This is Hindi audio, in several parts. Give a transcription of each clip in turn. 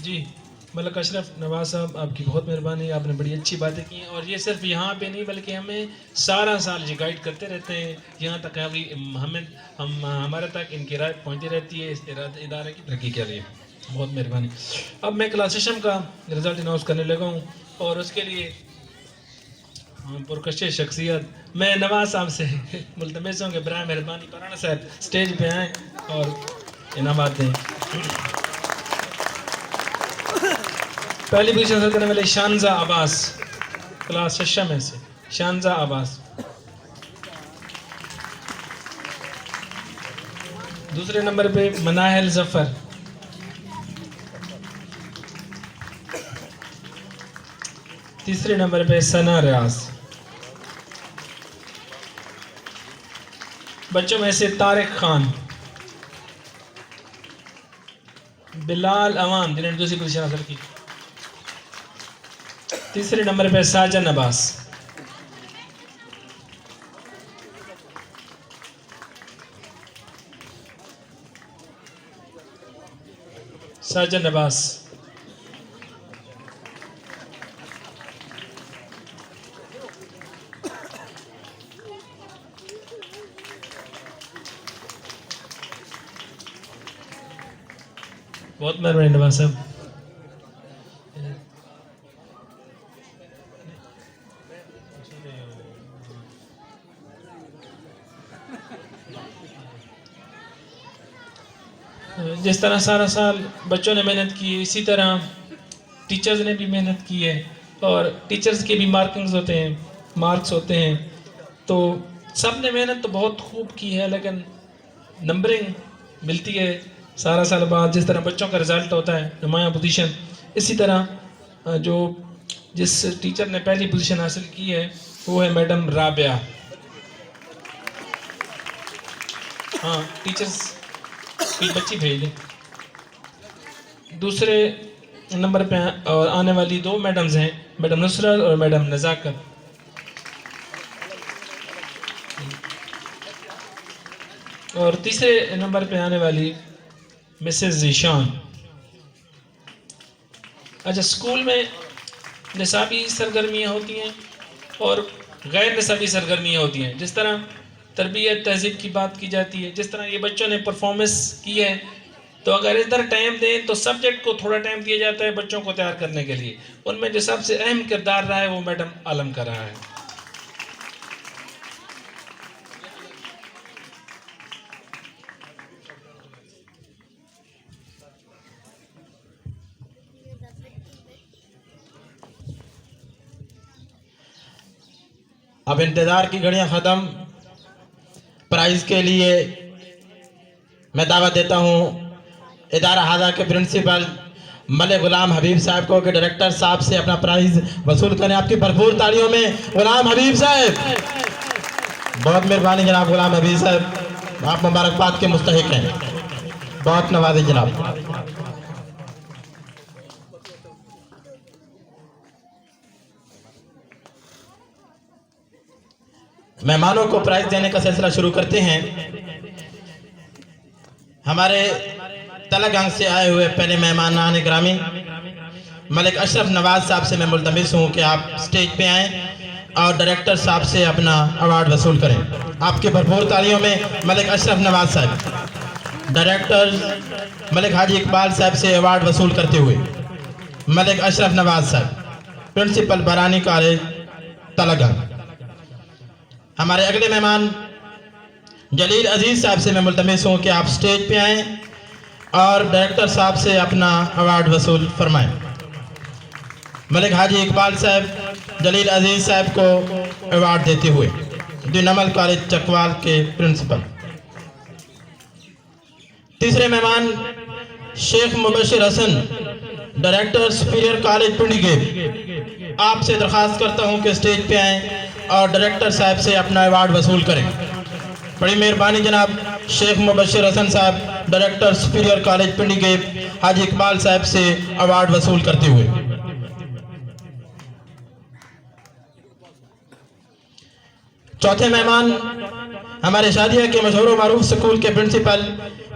जी मलक अशरफ नवाज साहब, आपकी बहुत मेहरबानी, आपने बड़ी अच्छी बातें की हैं। और ये सिर्फ यहाँ पे नहीं बल्कि हमें सारा साल ये गाइड करते रहते हैं, यहाँ तक हमारे तक इनकी राय पहुँचती रहती है इस इदारे की तरक्की के लिए। बहुत मेहरबानी। अब मैं क्लास सेशन का रिज़ल्ट अनाउंस करने लगा हूँ और उसके लिए पुरकशिश शख्सियत मैं नवाज साहब से मुल्तमस हूँ कि बराए मेहरबानी पराना साहब स्टेज पे आएँ और इनामात दें। पहली पोजीशन हासिल करने वाले शानजा अब्बास, क्लास शशा में से शानजा अब्बास। दूसरे नंबर पे मनाहिल जफर। तीसरे नंबर पे सना रियाज। बच्चों में से तारिक खान, बिलाल अवान जिन्होंने दूसरी पोजीशन हासिल की। तीसरे नंबर पे साजन अब्बास। साजन अब्बास। बहुत मेहरबानी नवाज साहब। जिस तरह सारा साल बच्चों ने मेहनत की, इसी तरह टीचर्स ने भी मेहनत की है और टीचर्स के भी मार्क्स होते हैं। तो सब ने मेहनत तो बहुत खूब की है, लेकिन नंबरिंग मिलती है सारा साल बाद। जिस तरह बच्चों का रिज़ल्ट होता है नुमाया पोजीशन, इसी तरह जिस टीचर ने पहली पोजीशन हासिल की है वो है मैडम राबिया। हाँ, टीचर्स की बच्ची भेज दें। दूसरे नंबर पे और आने वाली दो मैडम्स हैं, मैडम नुसरत और मैडम नज़ाकत। और तीसरे नंबर पे आने वाली मिसेस जीशान। अच्छा, स्कूल में निसाबी सरगर्मियाँ होती हैं और गैर निसाबी सरगर्मियाँ होती हैं। जिस तरह तरबियत तहजीब की बात की जाती है, जिस तरह ये बच्चों ने परफॉर्मेंस की है, तो अगर इधर टाइम दें तो सब्जेक्ट को थोड़ा टाइम दिया जाता है बच्चों को तैयार करने के लिए। उनमें जो सबसे अहम किरदार रहा है वो मैडम आलम का रहा है। अब इंतज़ार की घड़ियां ख़त्म। प्राइज़ के लिए मैं दावत देता हूं इदारा हाजा के प्रिंसिपल मलिक गुलाम हबीब साहब को कि डायरेक्टर साहब से अपना प्राइज़ वसूल करें। आपकी भरपूर तालियों में गुलाम हबीब साहब। बहुत मेहरबानी जनाब गुलाम हबीब साहब, आप मुबारकबाद के मुस्तहिक हैं। बहुत नवाज़ी जनाब। मेहमानों को प्राइज देने का सिलसिला शुरू करते हैं। हमारे तलगंग से आए हुए पहले मेहमान ग्रामी मलिक अशरफ नवाज साहब से मैं मुल्तमिस हूँ कि आप स्टेज पे आएँ और डायरेक्टर साहब से अपना अवार्ड वसूल करें। आपके भरपूर तालियों में मलिक अशरफ नवाज साहब। डायरेक्टर मलिक हाजी इकबाल साहब से अवार्ड वसूल करते हुए मलिक अशरफ नवाज साहब, प्रिंसिपल बरानी कॉलेज तलगंग। हमारे अगले मेहमान जलील अजीज़ साहब से मैं मुल्तमिस हूँ कि आप स्टेज पे आएँ और डायरेक्टर साहब से अपना अवार्ड वसूल फरमाएं। मलिक हाजी इकबाल साहब जलील अजीज़ साहब को अवार्ड देते हुए दिनमल कॉलेज चकवाल के प्रिंसिपल। तीसरे मेहमान Sheikh Mubashir Hasan, director superior college Pindigate. आपसे दरख्वास्त करता हूँ कि स्टेज पे आएँ और डायरेक्टर साहब से अपना अवार्ड वसूल करें। बड़ी मेहरबानी जनाब शेख मुबशिर हसन साहब, डायरेक्टर सुपीरियर कॉलेज पिंडीगेट, हाजी इकबाल साहब से अवार्ड वसूल करते हुए। चौथे मेहमान हमारे शादिया के मशहूर व मारूफ स्कूल के प्रिंसिपल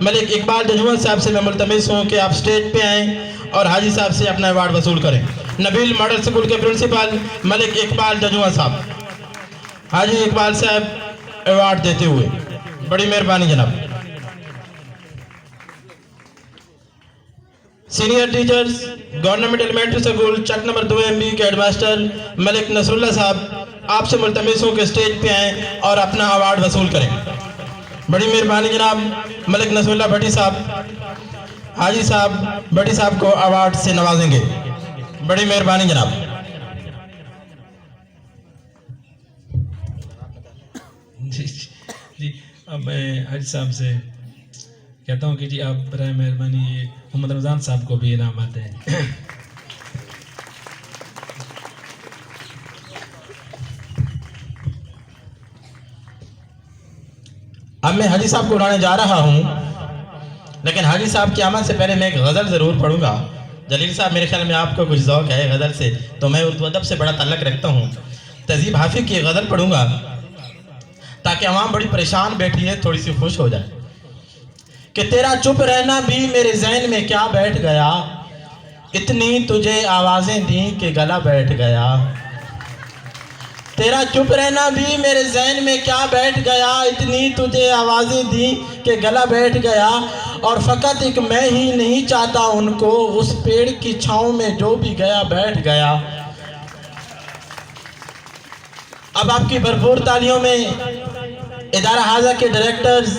मलिक इकबाल जजुआ साहब से मैं मुल्तमिस हूँ कि आप स्टेज पे आएँ और हाजी साहब से अपना अवार्ड वसूल करें। नबील मॉडल स्कूल के प्रिंसिपल मलिक इकबाल जजुआ साहब, हाजी इकबाल साहब अवार्ड देते हुए, बड़ी मेहरबानी जनाब। Senior teachers government elementary school Chak number 2 MB के हेडमास्टर मलिक नसरुल्लाह साहब, आपसे मुल्तमिस हूँ कि स्टेज पे आएँ और अपना अवार्ड वसूल करें। बड़ी मेहरबानी जनाब। मलिक नसरुल्लाह भट्टी साहब, हाजी साहब भट्टी साहब को अवार्ड से नवाजेंगे। बड़ी मेहरबानी जनाब। जी अब मैं हाजी साहब से कहता हूँ कि जी आप बराए मेहरबानी ये मोहम्मद रमज़ान साहब को भी इनाम आते हैं। अब मैं हाजी साहब को उड़ाने जा रहा हूँ, लेकिन हाजी साहब की आमद से पहले मैं एक गज़ल ज़रूर पढ़ूंगा। जलील साहब, मेरे ख्याल में आपको कुछ ज़ौक़ है गज़ल से, तो मैं उर्दू अदब से बड़ा ताल्लुक़ रखता हूँ। तहज़ीब हाफिज़ की गज़ल पढ़ूंगा ताकि अवाम बड़ी परेशान बैठी है, थोड़ी सी खुश हो जाए। कि तेरा चुप रहना भी मेरे ज़हन में क्या बैठ गया, इतनी तुझे आवाज़ें दी कि गला बैठ गया। तेरा चुप रहना भी मेरे ज़हन में क्या बैठ गया, इतनी तुझे आवाज़ें दी कि गला बैठ गया। और फ़कत एक मैं ही नहीं चाहता उनको, उस पेड़ की छाँव में जो भी गया बैठ गया। अब आपकी भरपूर तालियों में इदारा हाजा के डायरेक्टर्स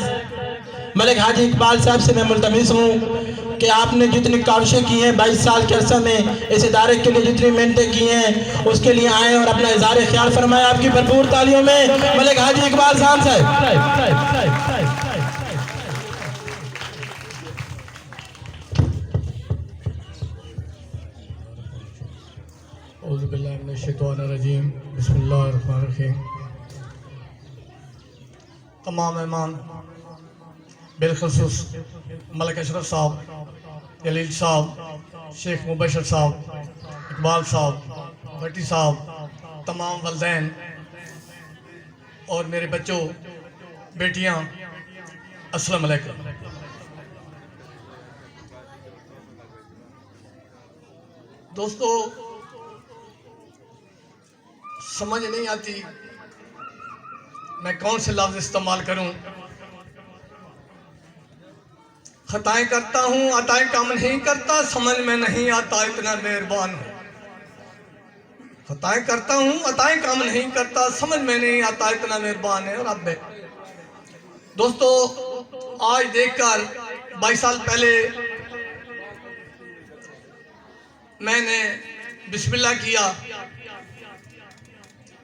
मलिक हाजी इकबाल साहब से मैं मुल्तमिस हूँ कि आपने जितनी काविशें की हैं 22 साल के अरसा में इस इदारे के लिए जितनी मेहनतें की हैं, उसके लिए आए और अपना इज़हार ख्याल फरमाया। आपकी भरपूर तालियों में मलिक हाजी इकबाल साहब औज़ुबिल्लाहिमिनश्शैतानिर्रजीम, बिस्मिल्लाहिर्रहमानिर्रहीम। तमाम मेहमान बिलखुसूस मलिक अशरफ साहब, जलील साहब, शेख मुबशर साहब, इकबाल साहब, भट्टी साहब, तमाम वलदैन और मेरे बच्चों बेटियां, अस्सलाम वालेकुम। दोस्तों, समझ नहीं आती मैं कौन से लफ्ज़ इस्तेमाल करूं। खताएं करता हूं, अताएं काम नहीं करता, समझ में नहीं आता इतना मेहरबान है। खताएं करता हूं, अताएं काम नहीं करता, समझ में नहीं आता इतना मेहरबान है। रब है। दोस्तों, आज देखकर 22 साल पहले मैंने बिस्मिल्लाह किया।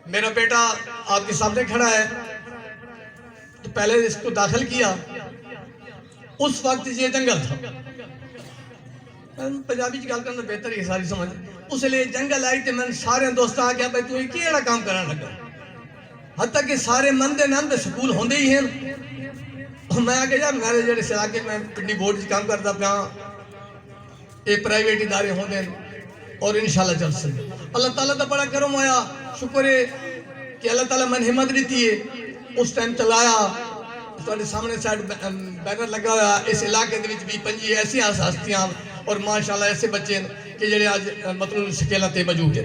मेरा बेटा आपके सामने खड़ा है, तो पहले इसको दाखिल किया। उस वक्त ये जंगल था, पंजाबी गल करना बेहतर है सारी समझ। उसलिए जंगल आई तो मैंने सारे दोस्त आ गया भाई तू केड़ा काम करना लगा। हत्या कि सारे मन दे नंद स्कूल होंदे ही हैं। मैं आगे यार मेरे जेडे इलाके मैं पिंडी बोर्ड च काम करता पाया, ये प्राइवेट इदारे होंदे और इंशाल्लाह चल सकते। अल्लाह ताला का बड़ा करम होया, शुक्र है कि अल्लाह ताला मैंने हिम्मत दी है। उस टाइम चलाया, तो सामने साइड बैनर लगा हुआ, इस इलाके भी 5 ऐसी हस्तियां और माशाल्लाह ऐसे बच्चे कि जेडे आज मतलब स्केलों पर मौजूद है।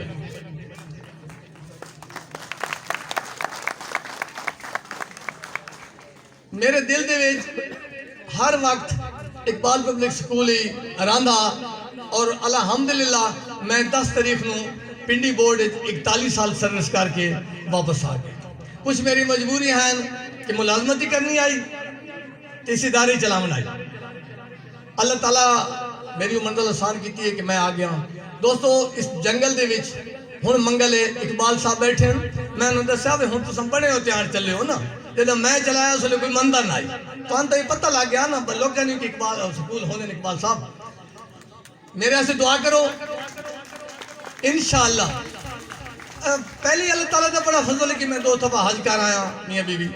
मेरे दिल दे विच हर वक्त इकबाल पब्लिक स्कूल ही रहा और अल्हम्दुलिल्लाह मैं 10 तारीख को पिंडी बोर्ड 41 साल सर्विस करके वापस आ गया। कुछ मेरी मजबूरी हैं कि मुलाजमत ही करनी आई, तो इस इदारे चलावन आई। अल्लाह ताला मेरी मंजिल आसान की है कि मैं आ गया। दोस्तों, इस जंगल दे विच हुण मंगल है, इकबाल साहब बैठे हैं। मैं उन्होंने दस्या भी हुण तुम बड़े हो तैयार चले हो ना, जो मैं चलाया उसने कोई मंदा ना आई। तो अंत ये पता लग गया ना लोगों ने कि इकबाल स्कूल होने इकबाल साहब। मेरे से दुआ करो इंशाअल्लाह। पहले अल्लाह ताला का बड़ा फजल है कि मैं 2 दफा हज कर आया मियाँ बीवी,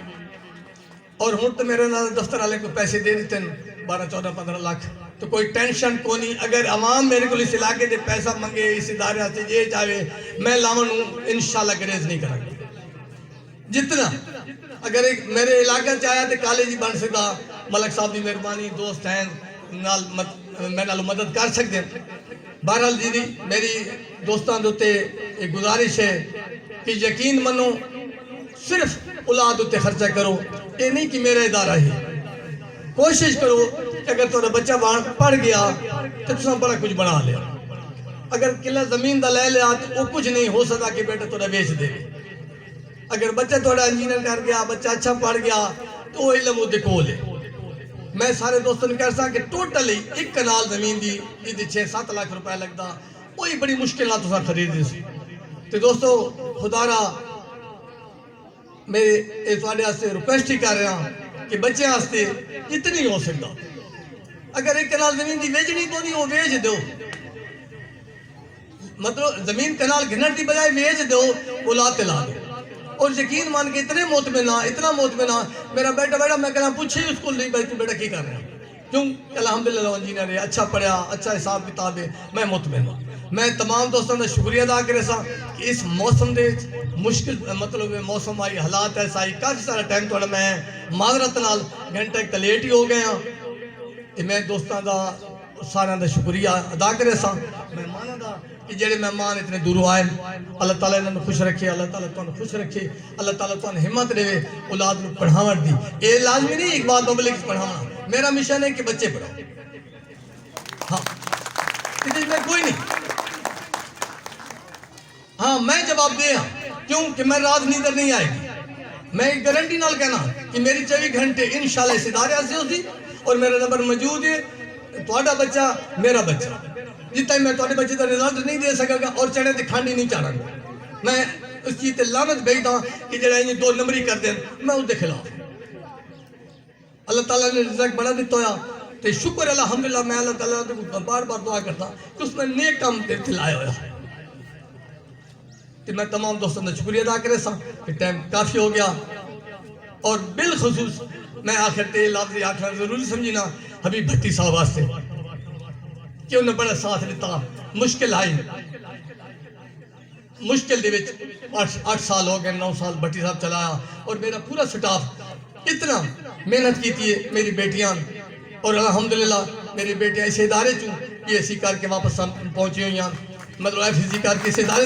और हूँ तो मेरे नाल दफ्तर वाले को पैसे दे देते 12, 14, 15 लाख। तो कोई टेंशन को नहीं। अगर अवाम मेरे को इस इलाके से पैसा मंगे, इस इदारे से ये चाहे, मैं लावन इंशाअल्लाह गरेज नहीं करूँगा। जितना अगर एक मेरे इलाके च आया तो कॉलेज ही बन सकता। मलक साहब की मेहरबानी, दोस्त हैं मैं नाल मदद कर सकते हैं। बहरहाल जी मेरी दोस्तों के उत्ते एक गुजारिश है कि यकीन मनो सिर्फ औलाद उत्ते खर्चा करो, ये नहीं कि मेरा इदारा ही। कोशिश करो कि अगर तुम्हारा बच्चा पढ़ गया तो तुम बड़ा कुछ बना लिया। अगर किला जमीन का ले लिया तो वो कुछ नहीं हो सकता कि बेटा थोड़ा बेच दे। अगर बच्चा थोड़ा इंजीनियर कर गया, बच्चा अच्छा पढ़ गया तो वो इलम वो कोल है। मैं सारे दोस्तों ने कह सा कि टोटल ही एक कनाल जमीन की जिद 6-7 लाख रुपया लगता, वही बड़ी मुश्किल ना तुम खरीदे सी। तो दोस्तों खुदारा मेरे थोड़े वास्ते रिक्वेस्ट ही कर रहा कि बच्चे वास्ते जितनी हो सकता, अगर एक कनाल जमीन की बेचनी तो नहीं वो बेच दो। मतलब जमीन कनाल घिनट की बजाय बेच दो, औलाद ला दो। और यकीन मान के इतने मोतमिना, इतना मोतमिना मेरा बेटा मैं कहना पूछे उसको नहीं भाई तू बेटा की कर रहा है, क्यों अल्हम्दुलिल्लाह इंजीनियर है, अच्छा पढ़ा, अच्छा हिसाब किताब है, मैं मुतमिन हूँ। मैं तमाम दोस्तों का शुक्रिया अदा करे सा कि इस मौसम दे मुश्किल मतलब मौसम आई हालात ऐसा आई काफ़ी सारा टाइम थोड़ा मैं माजरत नाल घंटे एक लेट ही हो गया। मैं दोस्तों का सारा का शुक्रिया अदा करे सा मेहमानों का कि जेडे मेहमान इतने दूरों आए। अल्लाह ताला इन्होंने खुश रखे, अल्लाह ताला तुम खुश रखे, अल्लाह ताला तुम हिम्मत देवे औलाद को पढ़ावन दी। ये लाजमी नहीं एक बात पब्लिक पढ़ाना, मेरा मिशन है कि बच्चे पढ़ाओ। हाँ में कोई नहीं, हाँ मैं जवाब दे क्यों कि मैं रात नींदर नहीं आएगी। मैं गारंटी नाल कहना कि मेरी 24 घंटे इंशाल्लाह इस इदारे से होती और मेरा नंबर मौजूद है। थोड़ा बच्चा मेरा बच्चा, जितना मैं थोड़े बच्चे का रिजल्ट नहीं दे सकेगा और चढ़े तो खांडी नहीं चाड़ांगा। मैं उस चीज़ से लानत भेजता कि जरा इन 2 नंबरी कर दें, मैं उसके खिलाफ। अल्लाह ताला ने रिजल्ट बना दिता होया तो शुक्र अल्हम्दुलिल्लाह। मैं अल्लाह ताला को बार बार दुआ करता कि उसने नेक काम ते लाया होया। तो मैं तमाम दोस्तों का शुक्रिया अदा करे सा कि टाइम काफ़ी हो गया। और बिलखसूस मैं आखिर ते लफ्ज़ आखना जरूरी समझी ना हबीब भट्टी साहब वास्ते कि उन्हें बड़ा साथ दिता। मुश्किल आई, मुश्किल दे विच 8 साल हो गए, 9 साल भट्टी साहब चलाया और मेरा पूरा स्टाफ इतना मेहनत की थी। मेरी बेटियां और अल्हम्दुलिल्लाह मेरी बेटियां इस इदारे चूँ PSC करके वापस पहुँची हुई हैं, मतलब FEC करके इस इदारे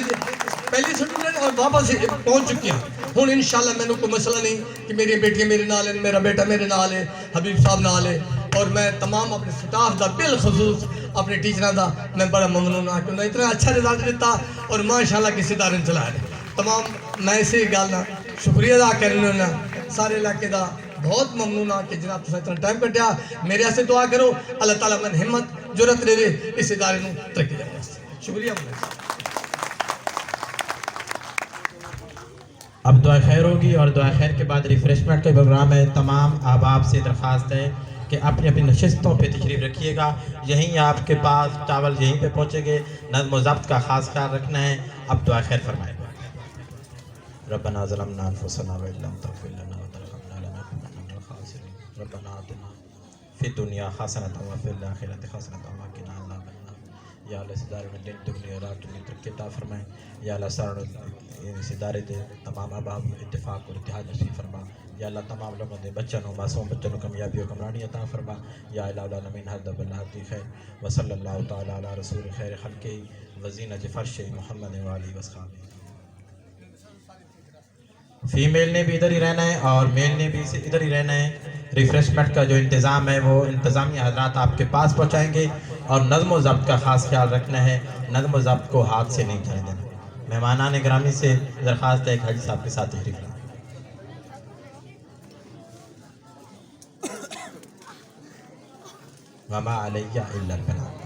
पहली स्टूडेंट और वापस पहुँच चुकी हैं। हूँ इंशाल्लाह मैंने कोई मसला नहीं कि मेरी बेटियां मेरे नाल है, मेरा बेटा मेरे नाल है, हबीब साहब नाल है। और मैं तमाम अपने स्टाफ का बिलखसूस अपने टीचर का मैं बड़ा ममनून हाँ कि उन्हें इतना अच्छा रिजल्ट दिता और माशाल्लाह किसी इदारे ने चलाया। तमाम मैं इसी गल का शुक्रिया अदा करना सारे इलाके का बहुत ममनून हाँ कि जनाब तुम इतना टाइम कटिया। मेरे वास्ते दुआ करो अल्लाह ताला मैंने हिम्मत जरूरत दे इस इदारे को तरक्की देने वास्ते। शुक्रिया। अब दुआ खैर होगी और दुआ खैर के बाद रिफ्रेशमेंट का प्रोग्राम है। तमाम अहबाब से दरख्वास्त है कि अपनी अपनी नशिस्तों पे तशरीफ़ रखिएगा। यहीं आपके पास चावल यहीं पे पहुँचेंगे। नज़्म व ज़ब्त का ख़ास ख्याल रखना है। अब दुआ खैर फरमाएँ। रब्बना ज़लमना अनफुसना व इल्लम तग़फिर लना व तरहमना लनकुनन्ना मिनल ख़ासिरीन। रब्बना आतिना फ़िद दुनिया हसनतन व फ़िल आखिरति हसनतन व क़िना अज़ाबन्नार। या अल्लाह इस इदारे में दिन दुगनी और रात दुगनी तरक्की अता फरमाएँ। या अल्लाह सारे इस इदारे के तमाम अहबाब इत्तेफाक और इत्तेहाद नसीब फरमा। या अल्लाह तमाम लोगों के बच्चों को मासूम बच्चों को कामयाबी और कमरानी अता फरमा। या अल्लाह हद खैर व सल्लल्लाहु तआला अला रसूल खैर खल्क़ि वज़ीन फ़र्श मोहम्मद व आलिहि वसहबिहि। फीमेल ने भी इधर ही रहना है और मेल ने भी इधर ही रहना है। रिफ्रेशमेंट का जो इंतज़ाम है वो इंतज़ामिया हज़रात आपके पास पहुँचाएँगे और नज़्म व ज़ब्त का ख़ास ख्याल रखना है। नज़्म व ज़ब्त को हाथ से नहीं जाने देना। मेहमानान ग्रामी से दरख्वास्त है कि हाजी साहब के साथ तशरीफ़ लाएं। वमा अलैया इल्लल बलाग।